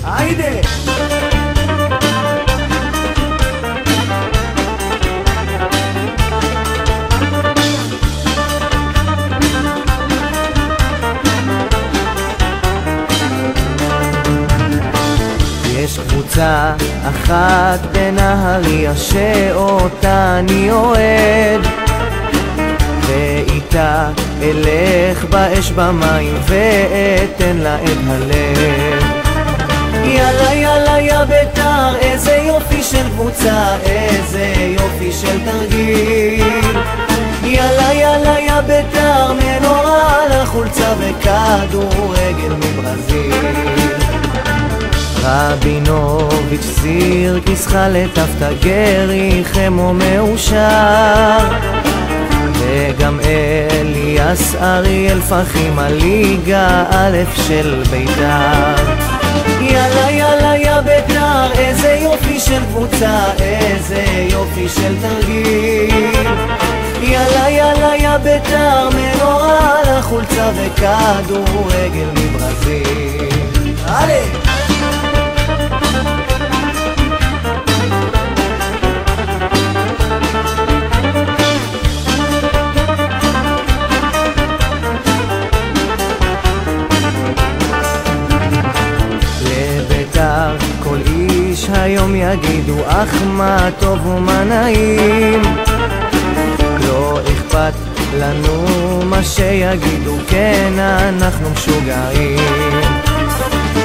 היידה! יש קבוצה אחת בנהריה שאותה אני אוהד, ואיתה אלך באש במים ואתן לה את הלב. יאללה יאללה יא בית"ר, איזה יופי של קבוצה, איזה יופי של תרגיל. יאללה יאללה יא בית"ר, מנורה על החולצה וכדורגל מברזיל. רבינוביץ' סירקיס חלט אבטגרי חמו מאושר, וגם אליאס אריאל פחים הליגה א' של בית"ר. יאללה יאללה יא בית"ר, איזה יופי של קבוצה, איזה יופי של תרגיל. יאללה יאללה יא בית"ר, מנורה על החולצה וכדורגל מברזיל. הלאה! כל איש היום יגידו אך מה טוב ומה נעים, לא אכפת לנו מה שיגידו, כן אנחנו משוגעים.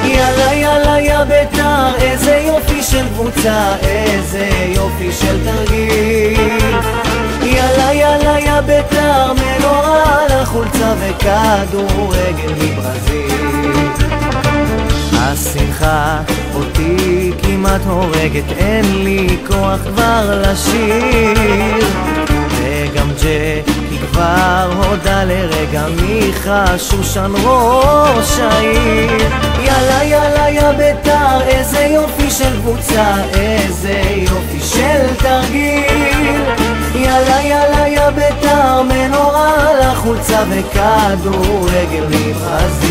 יאללה יאללה יא בית"ר, איזה יופי של קבוצה, איזה יופי של תרגיל. יאללה יאללה יא בית"ר, מנורה על החולצה וכדורגל מברזיל. השמחה אותי כמעט הורגת, אין לי כוח כבר לשיר, וגם ג'קי כבר הודה לרגע מיכה שושן ראש העיר. יאללה יאללה יא בית"ר, איזה יופי של קבוצה, איזה יופי של תרגיל. יאללה יאללה יא בית"ר, מנורה על החולצה וכדורגל מברזיל.